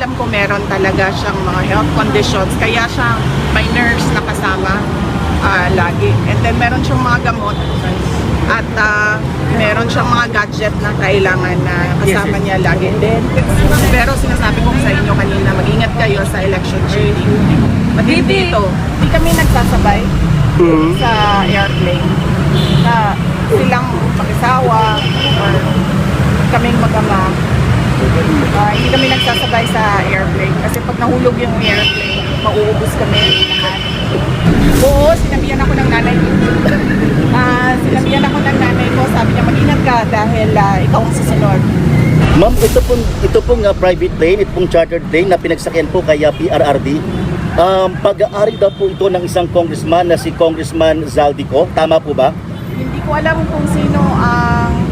pagkakaalam ko meron talaga siyang mga health conditions, kaya siya may nurse na kasama lagi. And then meron siyang mga gamot at meron siyang mga gadget na kailangan na kasama niya lagi din. Pero sinasabi ko sa inyo kanina, mag-ingat kayo sa election cheating. Matindi ito. Hindi kami nagsasabay sa airplane na silang mag-asawa or kaming mag-ama. Hindi kami nagsasabay sa airplane kasi pag nahulog yung airplane, mauubos kami lahat. Oo, sinabihan ako ng nanay ko. Sinabihan ako ng nanay ko, sabi niya mag-ingat ka dahil ikaw ang susunod. Ma'am, ito pong private plane, ito pong chartered plane na pinagsakyan po kay PRRD. Pag-aari daw po ito ng isang congressman na si Congressman Zaldico. Tama po ba? Hindi ko alam kung sino ang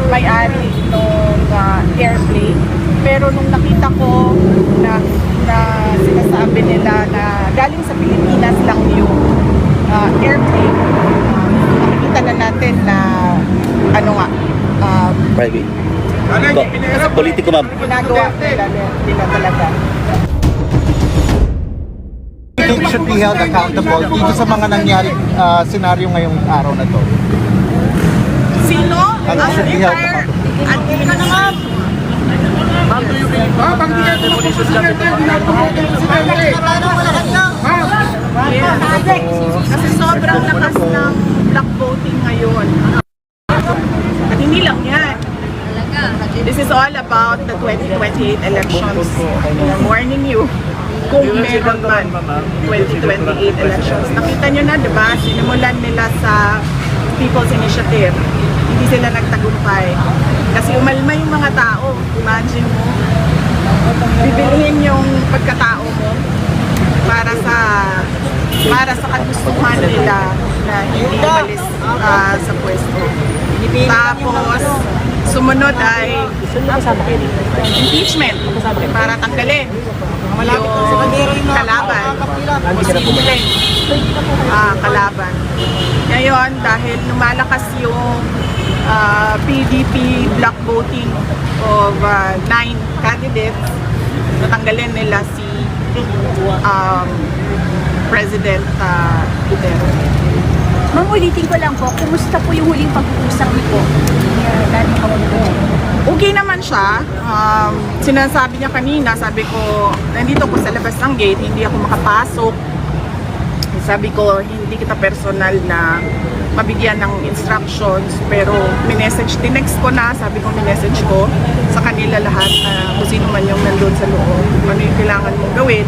may-ari ng airplane. Pero nung nakita ko na sinasabi nila na galing sa Pilipinas lang yung airplane, nakikita na natin na Private. Politiko, ma'am. ginagawa nila talaga. They should be held accountable dito sa mga nangyari senaryo ngayong araw na to. Sino? Ang should be held accountable. At hindi ka naman. Kasi sobrang lakas ng black voting ngayon. At hindi lang yan. This is all about the 2028 elections. I'm warning you. Kung meron man 2028 elections. Nakita nyo na, diba? Sinimulan nila sa People's Initiative. Hindi sila nagtagumpay. Kasi umalma yung mga tao. Imagine mo, bibilihin yung pagkatao mo para sa kagustuhan nila na hindi umalis sa pwesto. Tapos, sumunod ay impeachment para tanggalin yung kalaban, posibleng kalaban. Ngayon, dahil lumalakas yung PDP block voting of 9 candidates, natanggalin nila si President Duterte. Ma'am, ulitin ko lang po, kumusta po yung huling pag-uusap niyo po? Okay naman siya. Sinasabi niya kanina, sabi ko, nandito ko sa labas ng gate, hindi ako makapasok. Sabi ko, hindi kita personal na mabigyan ng instructions, pero tinext ko na, sabi ko minessage ko sa kanila lahat kung sino man yung nandun sa loob, ano yung kailangan mong gawin.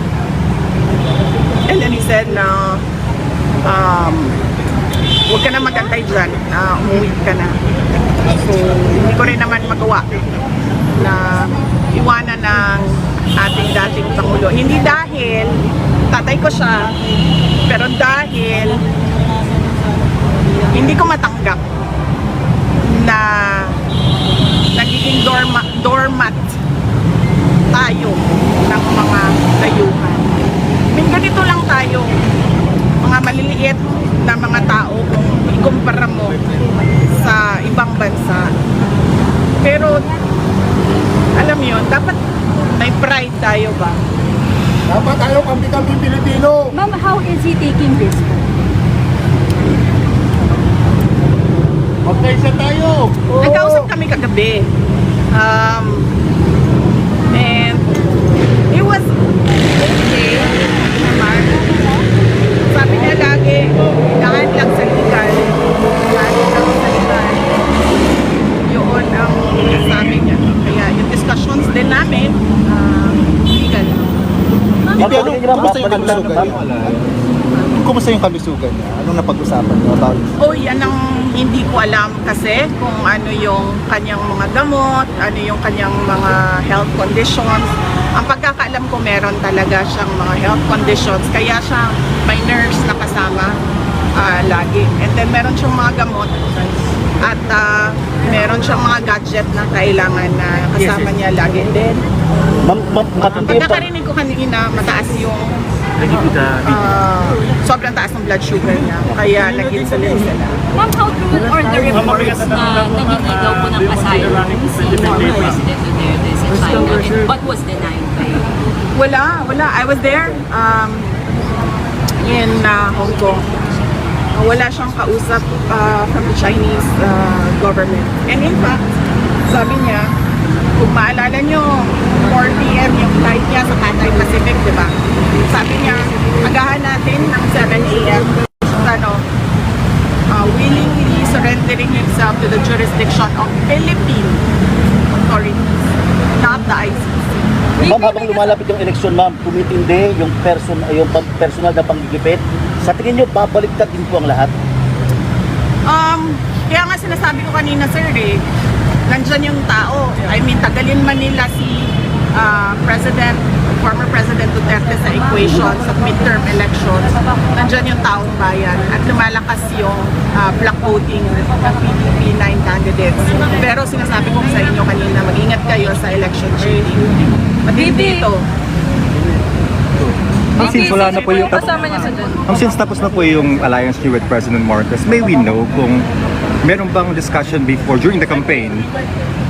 And then he said na huwag ka na magantay dyan, umuwi ka na. So, hindi ko rin naman magawa na iwanan ng ating dating Pangulo. Hindi dahil tatay ko siya, pero dahil hindi ko matanggap na nagiging doormat tayo ng mga dayuhan. Ganito lang tayo, mga maliliit na mga tao kung ikumpara mo sa ibang bansa. Pero alam mo yun, dapat may pride tayo ba? Dapat tayo kampi-kampi Pilipino. Ma'am, how is he taking this? Magkaisa tayo. Nagkausap kami kagabi. And it was okay naman. Sabi niya lagi, daan lang sa legal. Daan lang sa legal. Yun ang sabi niya. Kaya yung discussions din namin, legal. Kumusta yung kalusugan? Kumusta yung kalusugan niya? Anong napag-usapan niyo about? Oh, yan ang hindi ko alam kasi kung ano yung kanyang mga gamot, ano yung kanyang mga health conditions. Ang pagkakaalam ko meron talaga siyang mga health conditions, kaya siya may nurse na kasama lagi. And then meron siyang mga gamot at meron siyang mga gadget na kailangan na kasama niya lagi din. Ma'am, Pagkakarinig ko kanina, mataas yung sobrang taas ng blood sugar niya, kaya nag-insulin sila. Ma'am, how true are the reports na nangingigaw po ng asylum si former President Duterte sa China, but was denied by Wala. I was there in Hong Kong. Wala siyang kausap from the Chinese government. And in fact, sabi niya, kung maalala nyo, 4 p.m. yung flight niya sa Cathay Pacific, di ba? Sabi niya, agahan natin ng 7 a.m. Willingly surrendering himself to the jurisdiction of Philippine authorities, not the ICC. Ma'am, habang lumalapit yung eleksyon, ma'am, tumitindi yung personal na panggigipit. Sa tingin nyo, babaliktad din po ang lahat? Kaya nga sinasabi ko kanina, sir, nandyan yung tao. I mean, tagalin man nila si former President Duterte sa equation sa midterm elections, nandyan yung taong bayan at lumalakas yung block voting ng PDP 9 candidates. Pero sinasabi ko sa inyo kanina, mag-ingat kayo sa election cheating. Matindi ito. Since wala na po yung since tapos na po yung alliance niyo with President Marcos, may we know kung meron bang discussion before during the campaign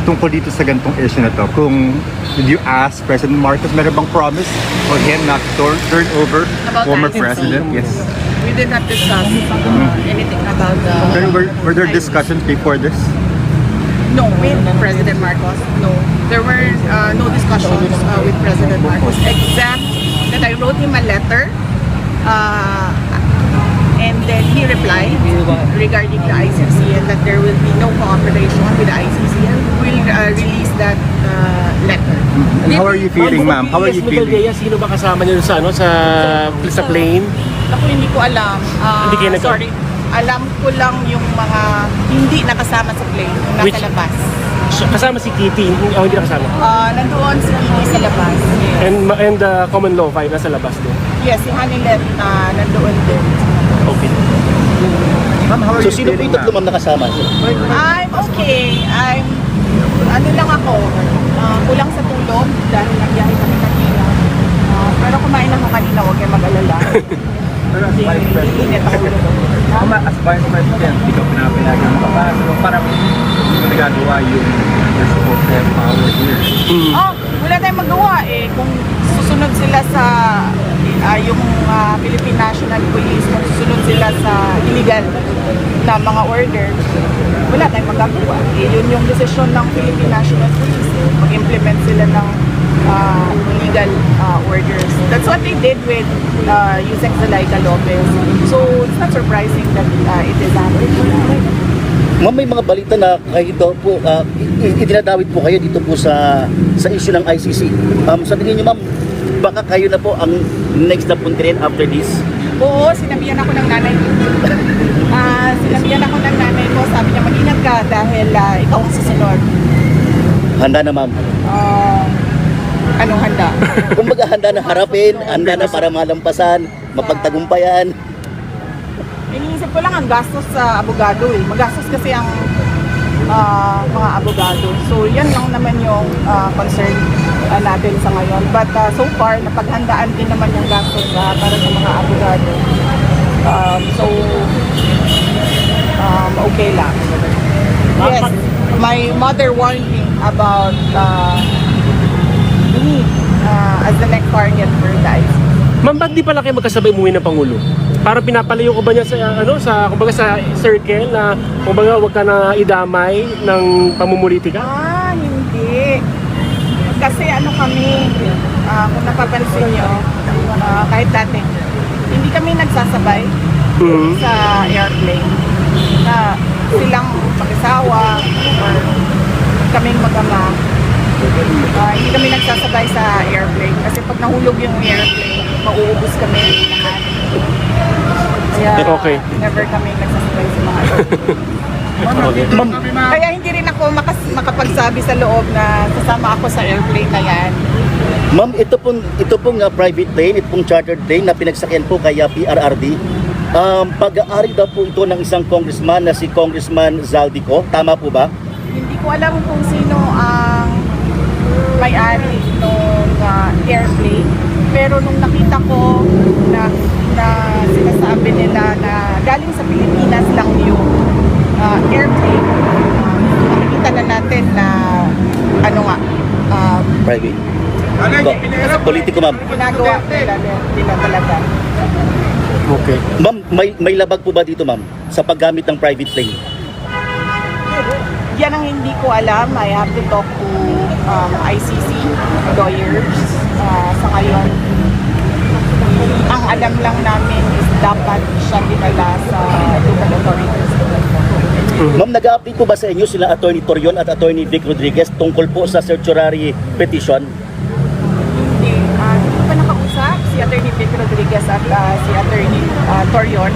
tungkol dito sa ganitong issue na to? Kung did you ask President Marcos, meron bang promise for him not to turn over About former the ICC? president? Yes. We did not discuss anything about Pero were there discussions before this? No, with President Marcos, no. There were no discussions with President Marcos, except that I wrote him a letter and then he replied regarding the ICC and that there will be no cooperation with the ICC and we'll release that letter. And how are you feeling, ma'am? How are you feeling? Sino ba kasama niyo sa sa plane? Ako hindi ko alam. Hindi kayo nag- Sorry. Alam ko lang yung mga hindi nakasama sa plane, yung nasa Which- labas. Kasama si Kitty, hindi nakasama. Nandoon si Kiki sa labas. Yes. And Common Law 5 nasa labas din. Yes, si Hanilet nandoon din. Okay. Ma'am, how are So you sino po feeling, yung tatlo, ma'am? ma'am, nakasama? I'm okay. Ano lang ako, kulang sa tulog dahil nagbiyahe kami kanina. Pero kumain ako kanina, huwag kayo mag-alala. Pero as Vice President, Init ako ulo. as Vice President, ikaw pinapayagan mo pa. So parang hindi mo nagagawa yung you're supposed to have power here. Wala tayong magawa eh. Kung susunod sila sa yung Philippine National Police, kung susunod sila sa illegal na mga order, wala tayong magagawa. Yun yung desisyon ng Philippine National Police. Mag-implement sila ng illegal orders. That's what they did with Yusek Zalaika Lopez. So it's not surprising that it is happening. Ma'am, may mga balita na kayo daw po, itinadawit po kayo dito po sa issue ng ICC. Sa tingin niyo, ma'am, baka kayo na po ang next na puntirin after this? Oo, sinabihan ako ng nanay ko. Sinabihan ako ng nanay ko, sabi niya mag-ingat ka dahil ikaw ang susunod. Handa na, ma'am. Anong handa? Kung handa na harapin, handa na para malampasan, mapagtagumpayan. Iniisip ko lang ang gastos sa abogado eh. Magastos kasi ang mga abogado. So yan lang naman yung concern natin sa ngayon. But so far, napaghandaan din naman yung gastos para sa mga abogado. Okay lang. Yes, my mother warned me about me as the next target for the ICC. Ma'am, ba't di pala kayo magkasabay umuwi ng Pangulo? Para pinapalayo ko ba niya sa kumbaga sa circle na kumbaga wag ka na idamay ng pamumulitika? Hindi. Kasi ano kami, kung napapansin nyo, kahit dati, hindi kami nagsasabay sa airplane. Na silang pakisawa or kaming mag-ama. Hindi kami nagsasabay sa airplane kasi pag nahulog yung airplane, mauubos kami lahat. Kaya Okay. never kami nagsasabay sa mga Ma'am, Kaya hindi rin ako makapagsabi sa loob na sasama ako sa airplane na yan. ma'am, ito pong private plane, ito pong chartered plane na pinagsakyan po kay PRRD. Pag-aari daw po ito ng isang congressman na si Congressman Zaldico. Tama po ba? Hindi ko alam kung sino ang may-ari ng airplane. Pero nung nakita ko na sinasabi nila na galing sa Pilipinas lang yung airplane, nakikita na natin na Private. Politiko, ma'am. Ginagawa nila talaga. Okay. Ma'am, may labag po ba dito, ma'am, sa paggamit ng private plane? Yan ang hindi ko alam. I have to talk to ICC lawyers. Sa ngayon, ang alam lang namin is dapat siya dinala sa local authorities. Ma'am, nag-update po ba sa inyo sila Attorney Torion at Attorney Vic Rodriguez tungkol po sa certiorari petition? Hindi ko pa nakausap si Attorney Vic Rodriguez at si Attorney Torion.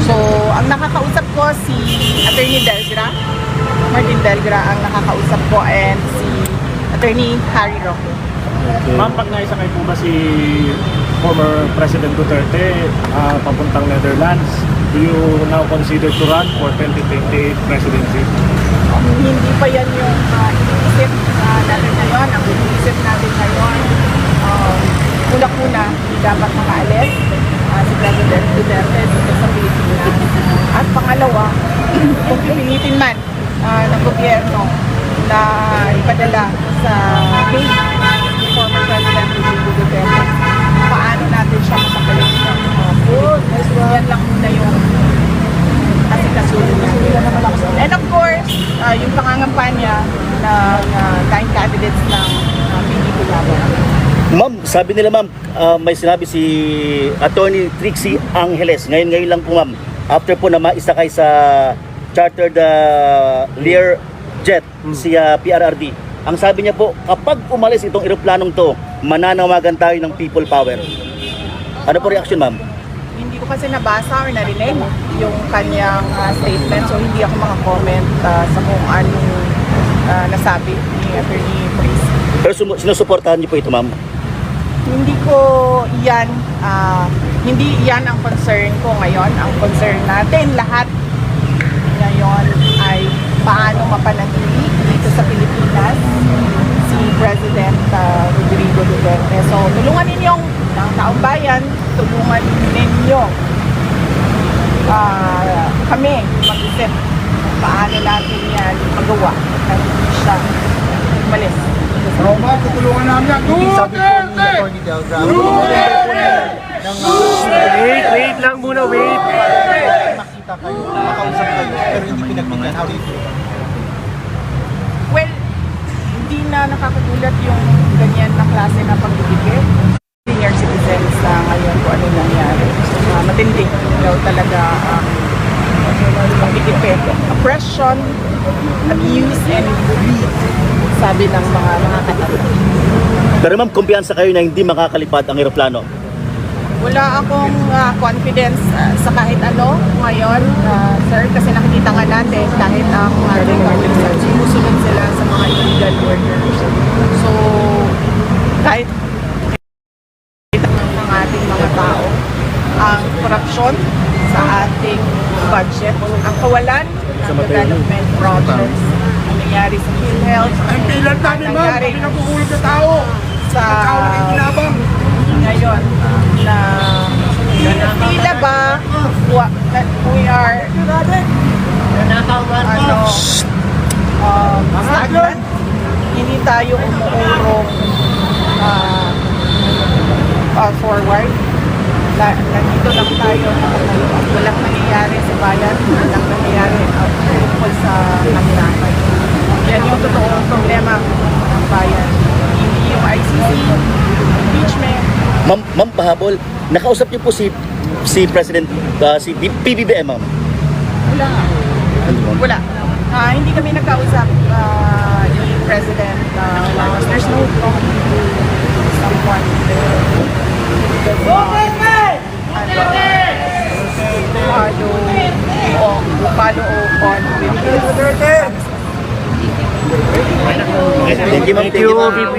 So, ang nakakausap ko si Attorney Delgra, Martin Delgra ang nakakausap ko, and si Attorney Harry Roque. Ma'am, pag naisakay po ba si former President Duterte papuntang Netherlands, do you now consider to run for 2028 presidency? Hindi pa yan yung iniisip natin ngayon. Ang iniisip natin ngayon, una-una, hindi dapat makaalis si President Duterte dito sa Pilipinas. At pangalawa, kung pipilitin man ng gobyerno na ipadala sa Hague si former President Duterte, paano natin siya mapapalit ng food? Yan lang muna yung kasunod natin. And of course, yung pangangampanya ng 9 candidates ng PDP Laban. Ma'am, sabi nila, ma'am, may sinabi si Attorney Trixie Angeles, ngayon lang po, ma'am, after po na maisakay sa chartered Lear jet si PRRD. Ang sabi niya po, kapag umalis itong eroplanong to, mananawagan tayo ng people power. Ano po reaction, ma'am? Hindi ko kasi nabasa or narinig yung kanyang statement, so hindi ako maka-comment sa kung anong nasabi ni Attorney Priest. Pero sinusuportahan niyo po ito, ma'am? Hindi ko yan, hindi yan ang concern ko ngayon. Ang concern natin lahat ngayon ay paano mapanatili dito sa Pilipinas si President Rodrigo Duterte. So tulungan ninyong taong bayan, tulungan ninyo kami mag-isip kung paano natin yan magawa na hindi siya umalis. Tutulungan namin yan. Sabi po ni Attorney Delgra, Wait lang muna, wait. makita kayo, makausap kayo, pero hindi pinagbigyan. How do you feel? Well, hindi na nakakagulat yung ganyan na klase na pagbibigay. Senior citizens ngayon kung ano nangyari. Matindi daw talaga ang pagkikipit. Oppression, abuse, and greed, sabi ng mga nakakatanda. Pero ma'am, kumpiyansa kayo na hindi makakalipad ang eroplano? Wala akong confidence sa kahit ano ngayon, sir, kasi nakikita nga natin kahit ang republicans, sumusunod sila sa mga illegal workers. So, kahit ng ating mga tao, ang korupsyon sa ating budget, ang kawalan ng development projects, ang nangyari sa PhilHealth, ang nangyari sa ngayon na tila ba we are stagnant, hindi tayo umuurong forward. Nandito lang tayo, walang nangyayari sa bayan, walang nangyayari tungkol sa kahirapan. Yan yung totoong problema ng bayan. Hindi yung ICC, impeachment. Ma'am, pahabol, nakausap niyo po si President, si PBBM, ma'am? Wala. Hindi kami nagkausap ni President Laos. There's no talking to someone. Follow on with this. Thank you, ma'am. Thank you, VP.